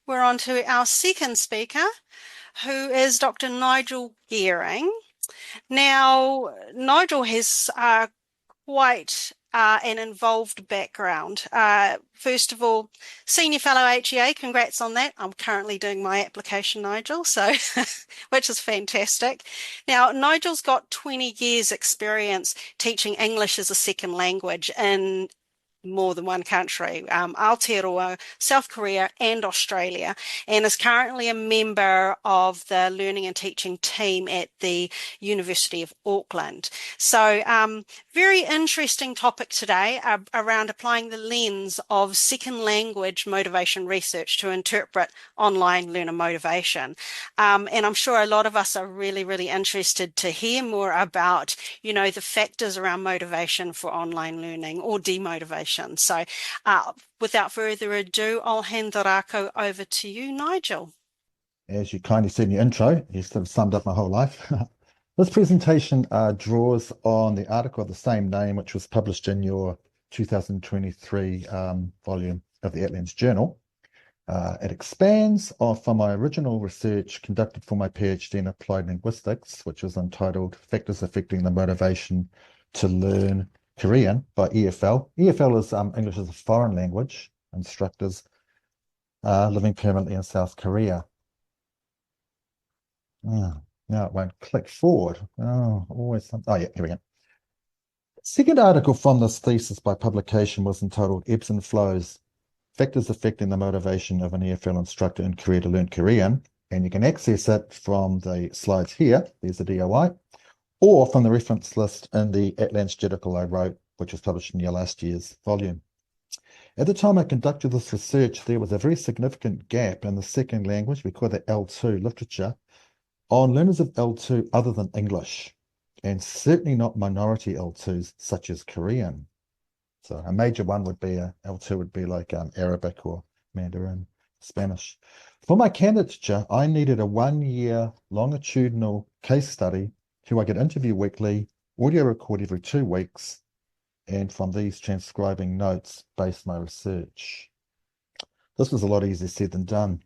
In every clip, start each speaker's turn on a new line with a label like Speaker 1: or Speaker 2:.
Speaker 1: we're on to our second speaker, who is Dr. Nigel Gearing. Now, Nigel has quite an involved background. First of all, Senior Fellow HEA, congrats on that. I'm currently doing my application, Nigel, so which is fantastic. Now, Nigel's got 20 years experience teaching English as a second language in more than one country, Aotearoa, South Korea and Australia, and is currently a member of the learning and teaching team at the University of Auckland. So very interesting topic today around applying the lens of second language motivation research to interpret online learner motivation. And I'm sure a lot of us are really, really interested to hear more about, the factors around motivation for online learning or demotivation. So without further ado, I'll hand the rako over to you, Nigel.
Speaker 2: As you kindly said in your intro, you sort of summed up my whole life. This presentation draws on the article of the same name, which was published in your 2023 volume of the Atlantis Journal. It expands from my original research conducted for my PhD in applied linguistics, which was entitled Factors Affecting the Motivation to Learn Korean by EFL. EFL is English as a foreign language instructors living permanently in South Korea. Now it won't click forward. Oh, always something. Oh, yeah, here we go. Second article from this thesis by publication was entitled Ebbs and Flows, Factors Affecting the Motivation of an EFL Instructor in Korea to Learn Korean. And you can access it from the slides here. There's the DOI. Or from the reference list in the Atlantis article I wrote, which was published in your last year's volume. At the time I conducted this research, there was a very significant gap in the second language, we call it L2 literature, on learners of L2 other than English, and certainly not minority L2s such as Korean. So a major one would be, L2 would be like Arabic or Mandarin, Spanish. For my candidature, I needed a 1-year longitudinal case study who I could interview weekly, audio record every 2 weeks, and from these transcribing notes based my research. This was a lot easier said than done.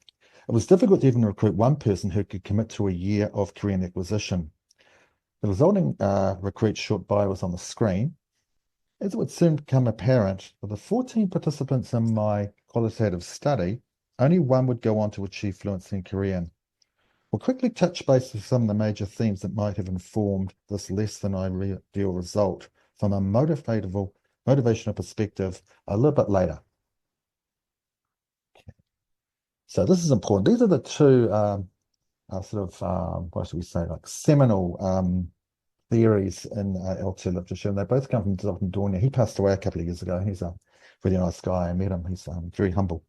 Speaker 2: It was difficult to even recruit one person who could commit to a year of Korean acquisition. The resulting recruit short bio was on the screen. As it would soon become apparent, of the 14 participants in my qualitative study, only one would go on to achieve fluency in Korean. We'll quickly touch base with some of the major themes that might have informed this less than ideal result from a motivational perspective a little bit later. Okay. So this is important. These are the two what should we say, like seminal theories in L2 literature, and they both come from Zoltan Dörnyei. He passed away a couple of years ago. He's a really nice guy. I met him. He's very humble.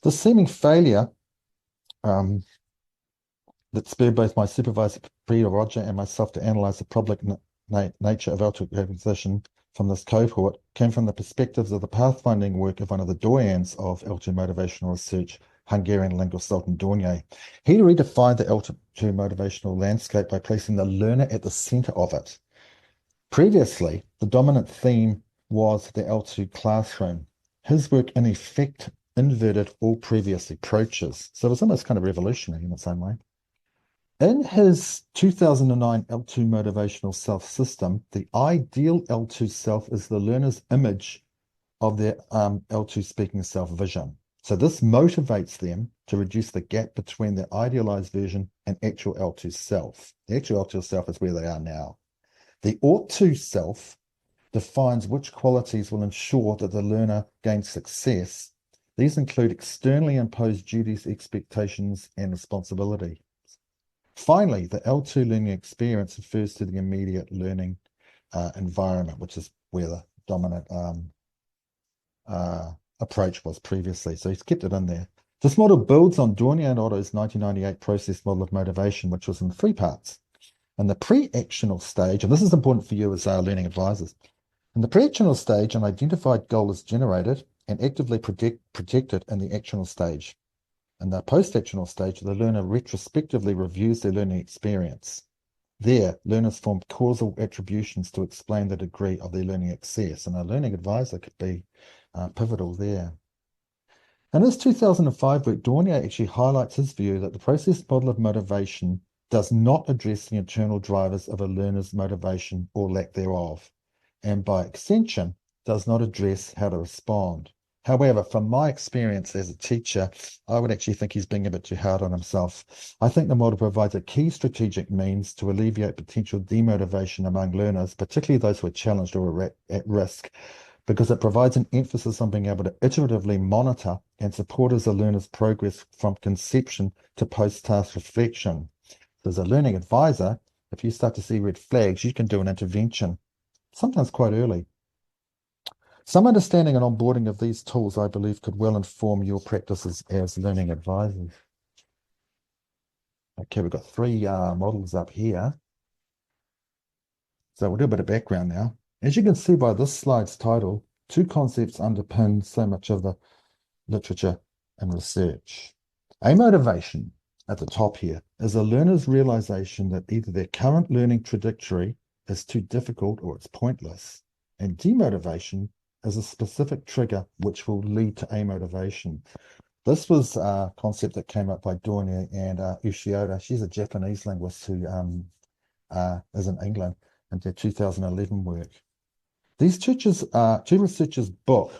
Speaker 2: The seeming failure that spurred both my supervisor, Peter Roger, and myself to analyze the public nature of L2 acquisition from this cohort came from the perspectives of the pathfinding work of one of the doyens of L2 motivational research, Hungarian linguist Zoltan Dörnyei. He redefined the L2 motivational landscape by placing the learner at the center of it. Previously, the dominant theme was the L2 classroom. His work, in effect, inverted all previous approaches. So it was almost kind of revolutionary in its own way. In his 2009 L2 Motivational Self-System, the ideal L2 self is the learner's image of their L2 speaking self-vision. So this motivates them to reduce the gap between their idealized version and actual L2 self. The actual L2 self is where they are now. The ought to self defines which qualities will ensure that the learner gains success. These include externally imposed duties, expectations, and responsibility. Finally, the L2 learning experience refers to the immediate learning environment, which is where the dominant approach was previously. So he's kept it in there. This model builds on Dörnyei Ottó's 1998 process model of motivation, which was in 3 parts. In the pre-actional stage, and this is important for you as learning advisors, in the pre-actional stage, an identified goal is generated and actively projected in the actional stage. In the post-actional stage, the learner retrospectively reviews their learning experience. There, learners form causal attributions to explain the degree of their learning success, and a learning advisor could be pivotal there. In his 2005 book, Dörnyei actually highlights his view that the process model of motivation does not address the internal drivers of a learner's motivation or lack thereof, and by extension, does not address how to respond. However, from my experience as a teacher, I would actually think he's being a bit too hard on himself. I think the model provides a key strategic means to alleviate potential demotivation among learners, particularly those who are challenged or at risk, because it provides an emphasis on being able to iteratively monitor and support as a learner's progress from conception to post-task reflection. So as a learning advisor, if you start to see red flags, you can do an intervention, sometimes quite early. Some understanding and onboarding of these tools, I believe, could well inform your practices as learning advisors. Okay, we've got three models up here. So we'll do a bit of background now. As you can see by this slide's title, two concepts underpin so much of the literature and research. Amotivation, at the top here, is a learner's realization that either their current learning trajectory is too difficult or it's pointless. And demotivation is a specific trigger which will lead to amotivation. This was a concept that came up by Dörnyei and Ushioda. She's a Japanese linguist who is in England in their 2011 work. These two researchers' book,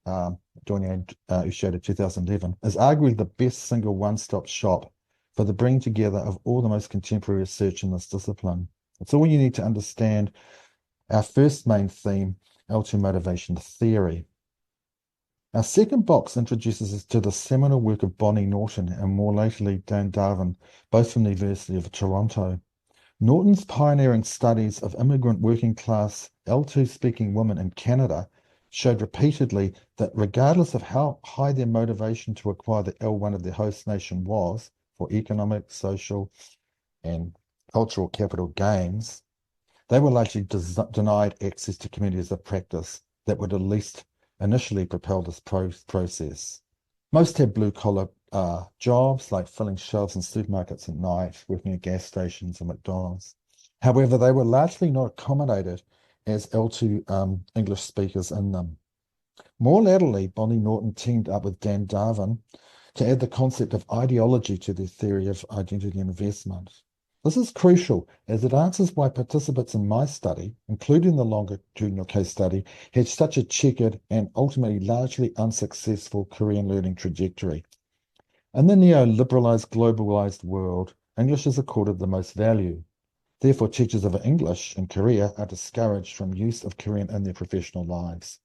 Speaker 2: Dörnyei and Ushioda 2011, is arguably the best single one-stop shop for the bringing together of all the most contemporary research in this discipline. It's all you need to understand our first main theme, L2 motivation theory. Our second box introduces us to the seminal work of Bonnie Norton and more lately Dan Darwin, both from the University of Toronto. Norton's pioneering studies of immigrant working class L2 speaking women in Canada showed repeatedly that regardless of how high their motivation to acquire the L1 of their host nation was for economic, social, and cultural capital gains, they were largely denied access to communities of practice that would at least initially propel this process. Most had blue-collar jobs like filling shelves in supermarkets at night, working at gas stations and McDonald's. However, they were largely not accommodated as L2 English speakers in them. More latterly, Bonnie Norton teamed up with Dan Darwin to add the concept of ideology to their theory of identity investment. This is crucial as it answers why participants in my study, including the longitudinal case study, had such a checkered and ultimately largely unsuccessful Korean learning trajectory. In the neoliberalized, globalized world, English is accorded the most value. Therefore, teachers of English in Korea are discouraged from use of Korean in their professional lives.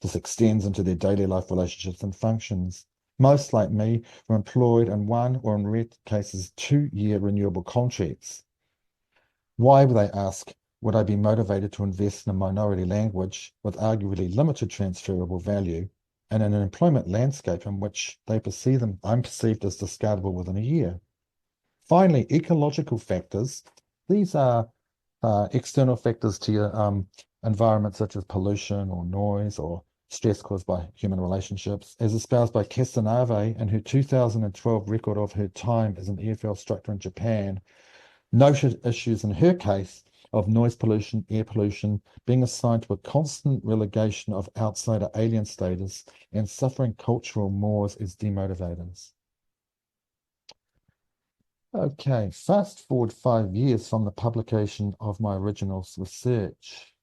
Speaker 2: This extends into their daily life relationships and functions. Most, like me, were employed in one or in rare cases 2-year renewable contracts. Why, they ask, would I be motivated to invest in a minority language with arguably limited transferable value and in an employment landscape in which I'm perceived as discardable within a year? Finally, ecological factors. These are external factors to your environment, such as pollution or noise or stress caused by human relationships, as espoused by Castanave in her 2012 record of her time as an EFL instructor in Japan, noted issues in her case of noise pollution, air pollution, being assigned to a constant relegation of outsider alien status, and suffering cultural mores as demotivators. Okay, fast forward 5 years from the publication of my original research.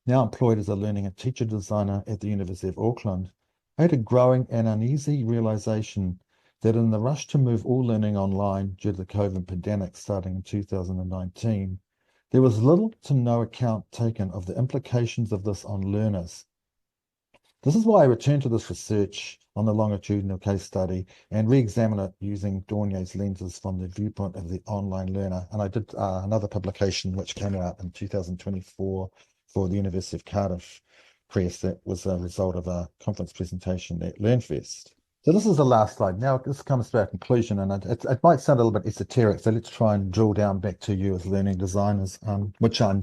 Speaker 2: Now employed as a learning and teacher designer at the University of Auckland, I had a growing and uneasy realization that in the rush to move all learning online due to the COVID pandemic starting in 2019, there was little to no account taken of the implications of this on learners. This is why I returned to this research on the longitudinal case study and re-examine it using Dörnyei's lenses from the viewpoint of the online learner. And I did another publication which came out in 2024 for the University of Cardiff Press that was a result of a conference presentation at LearnFest. So this is the last slide. Now this comes to our conclusion, and it might sound a little bit esoteric, so let's try and drill down back to you as learning designers, which I'm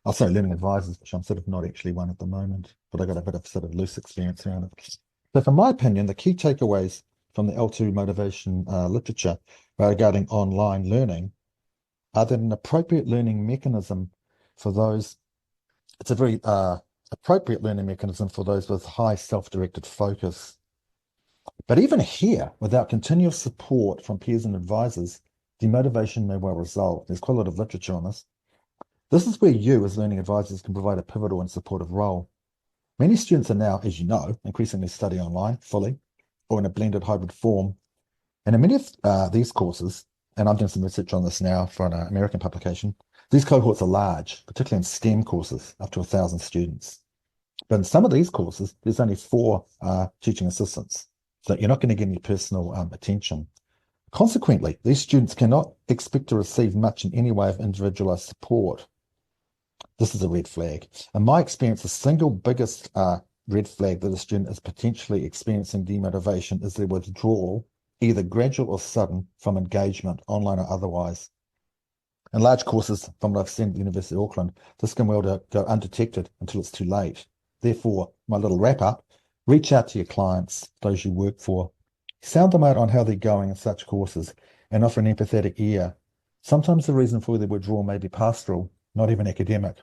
Speaker 2: I'll say learning advisors, which I'm sort of not actually one at the moment, but I got a bit of sort of loose experience around it. So from my opinion, the key takeaways from the L2 motivation literature regarding online learning are that an appropriate learning mechanism for those, it's a very appropriate learning mechanism for those with high self-directed focus. But even here, without continuous support from peers and advisors, demotivation may well resolve. There's quite a lot of literature on this. This is where you, as learning advisors, can provide a pivotal and supportive role. Many students are now, as you know, increasingly studying online fully or in a blended hybrid form. And in many of these courses, and I'm doing some research on this now for an American publication, these cohorts are large, particularly in STEM courses, up to 1,000 students. But in some of these courses, there's only four teaching assistants. So you're not going to get any personal attention. Consequently, these students cannot expect to receive much in any way of individualized support. This is a red flag. In my experience, the single biggest red flag that a student is potentially experiencing demotivation is their withdrawal, either gradual or sudden, from engagement, online or otherwise. In large courses, from what I've seen at the University of Auckland, this can well go undetected until it's too late. Therefore, my little wrap up, reach out to your clients, those you work for, sound them out on how they're going in such courses, and offer an empathetic ear. Sometimes the reason for their withdrawal may be pastoral, not even academic.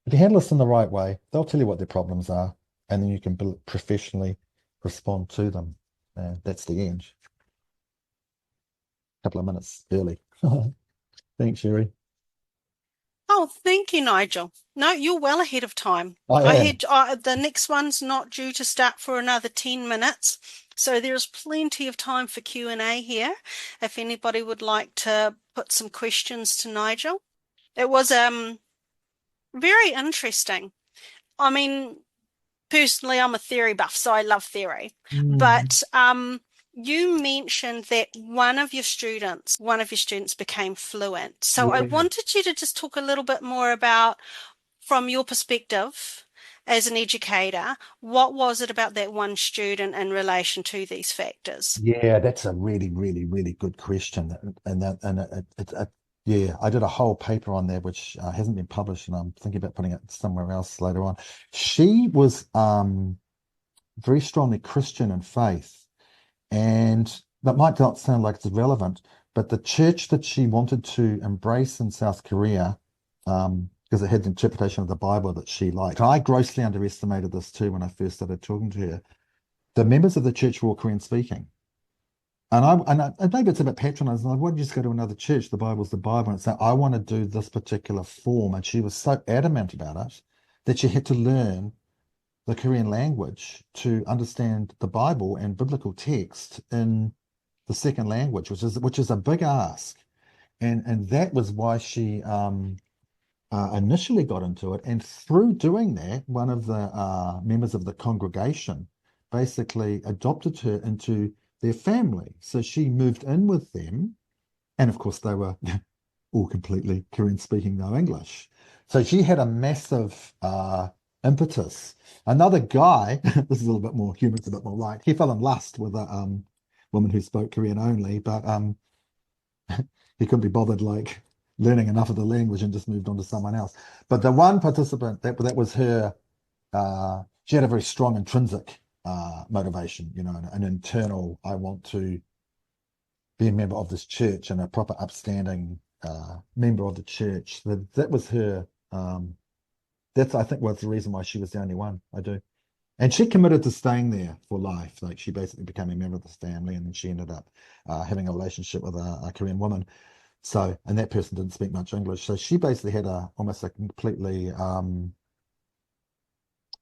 Speaker 2: If you handle this in the right way, they'll tell you what their problems are, and then you can professionally respond to them. That's the end. A couple of minutes early. Thanks, Sherry.
Speaker 1: Oh, thank you, Nigel. No, you're well ahead of time.
Speaker 2: I
Speaker 1: I
Speaker 2: am.
Speaker 1: had the next one's not due to start for another 10 minutes, so there's plenty of time for Q&A here if anybody would like to put some questions to Nigel. It was very interesting. I mean, personally, I'm a theory buff, so I love theory.
Speaker 2: Mm,
Speaker 1: But you mentioned that one of your students became fluent. So I
Speaker 2: yeah.
Speaker 1: wanted you to just talk a little bit more about, from your perspective as an educator, what was it about that one student in relation to these factors?
Speaker 2: Yeah, that's a really, really, really good question. Yeah, I did a whole paper on that, which hasn't been published, and I'm thinking about putting it somewhere else later on. She was very strongly Christian in faith, and that might not sound like it's relevant, but the church that she wanted to embrace in South Korea, because it had the interpretation of the Bible that she liked. I grossly underestimated this too when I first started talking to her. The members of the church were all Korean speaking. And maybe it's a bit patronizing. Like, why don't you just go to another church? The Bible's the Bible. And say, I want to do this particular form. And she was so adamant about it that she had to learn the Korean language to understand the Bible and biblical text in the second language, which is a big ask. And that was why she initially got into it. And through doing that, one of the members of the congregation basically adopted her into their family. So she moved in with them. And of course, they were all completely Korean speaking, no English. So she had a massive impetus. Another guy, this is a little bit more humorous, a bit more light, he fell in lust with a woman who spoke Korean only, but he couldn't be bothered like learning enough of the language and just moved on to someone else. But the one participant that was her, she had a very strong intrinsic motivation, an internal, I want to be a member of this church and a proper upstanding member of the church. That was her. That's I think was the reason why she was the only one. I do. And she committed to staying there for life. Like she basically became a member of this family, and then she ended up having a relationship with a Korean woman. So, and that person didn't speak much English. So she basically had almost a completely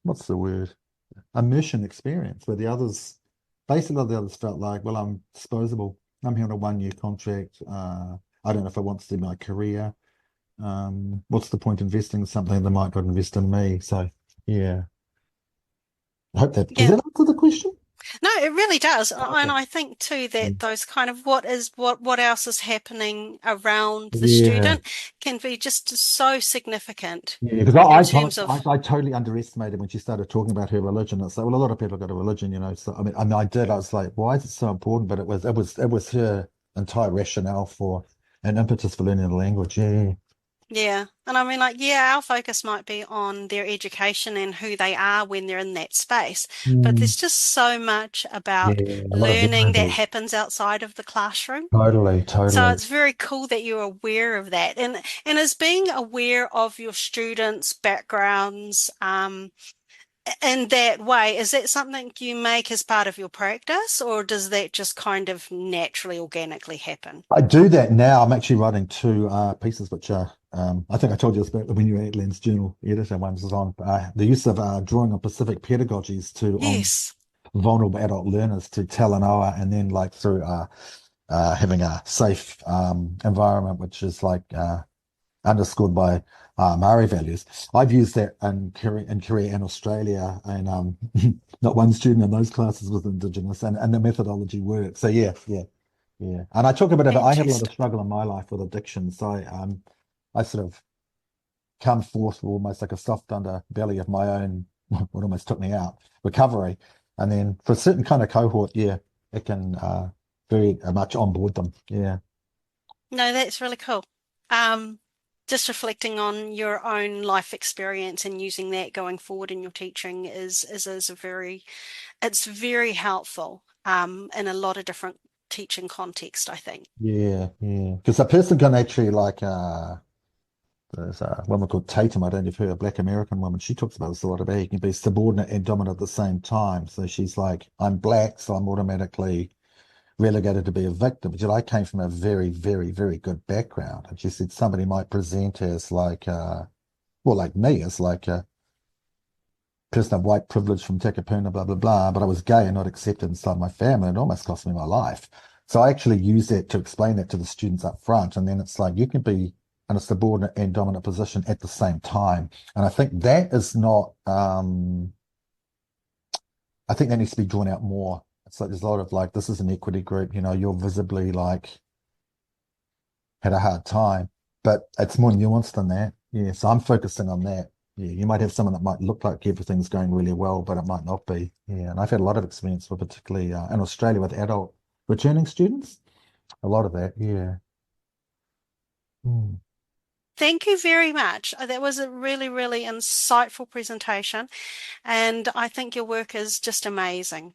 Speaker 2: what's the word? Immersion experience where basically the others felt like, well, I'm disposable. I'm here on a 1 year contract. I don't know if I want to do my career. What's the point investing in something they might not invest in me? So, yeah. I hope does
Speaker 1: Yeah.
Speaker 2: that answer the question?
Speaker 1: No, it really does. And
Speaker 2: Okay.
Speaker 1: I think too
Speaker 2: Mm.
Speaker 1: that those kind of what else is happening around the
Speaker 2: Yeah.
Speaker 1: student can be just so significant
Speaker 2: Yeah, because
Speaker 1: in terms of,
Speaker 2: I totally underestimated when she started talking about her religion. It's like, well, a lot of people got a religion, So I mean, I did. I was like, why is it so important? But it was her entire rationale for an impetus for learning the language. Yeah.
Speaker 1: yeah. And I mean, like, yeah, our focus might be on their education and who they are when they're in that space, but
Speaker 2: Mm.
Speaker 1: there's just so much
Speaker 2: Yeah,
Speaker 1: about
Speaker 2: a lot of
Speaker 1: learning that
Speaker 2: variables.
Speaker 1: happens outside of the classroom.
Speaker 2: Totally,
Speaker 1: So
Speaker 2: totally.
Speaker 1: it's very cool that you're aware of that. And as being aware of your students' backgrounds, in that way, is that something you make as part of your practice, or does that just kind of naturally, organically happen?
Speaker 2: I do that now. I'm actually writing two pieces, which are, I think I told you this about when you were Atlan's Journal editor. One was on the use of drawing on Pacific pedagogies to on
Speaker 1: Yes.
Speaker 2: vulnerable adult learners to Talanoa, and then like through having a safe environment, which is like underscored by Maori values. I've used that in Korea and Australia, and not one student in those classes was Indigenous, and the methodology works. So yeah, yeah, yeah. And I talk a bit about I had a lot of
Speaker 1: Fantastic.
Speaker 2: struggle in my life with addiction, so I sort of come forth with almost like a soft underbelly of my own, what almost took me out, recovery. And then for a certain kind of cohort, yeah, it can very much onboard them. Yeah.
Speaker 1: No, that's really cool. Um, just reflecting on your own life experience and using that going forward in your teaching is a very it's very helpful in a lot of different teaching context, I think.
Speaker 2: Yeah, yeah. Because a person can actually like there's a woman called Tatum, I don't know if you've heard, a black American woman. She talks about this a lot about you can be subordinate and dominant at the same time. So she's like, I'm black, so I'm automatically relegated to be a victim. But I came from a very, very, very good background. And she said somebody might present as like well, like me, as like a person of white privilege from Takapuna, blah, blah, blah, but I was gay and not accepted inside my family. It almost cost me my life. So I actually use that to explain that to the students up front. And then it's like you can be in a subordinate and dominant position at the same time. And I think that is not, I think that needs to be drawn out more. It's like there's a lot of like, this is an equity group, you're visibly like had a hard time, but it's more nuanced than that. Yeah, so I'm focusing on that. Yeah, you might have someone that might look like everything's going really well, but it might not be. Yeah, and I've had a lot of experience with, particularly in Australia, with adult returning students. A lot of that. Yeah. Mm.
Speaker 1: Thank you very much. That was a really, really insightful presentation, and I think your work is just amazing.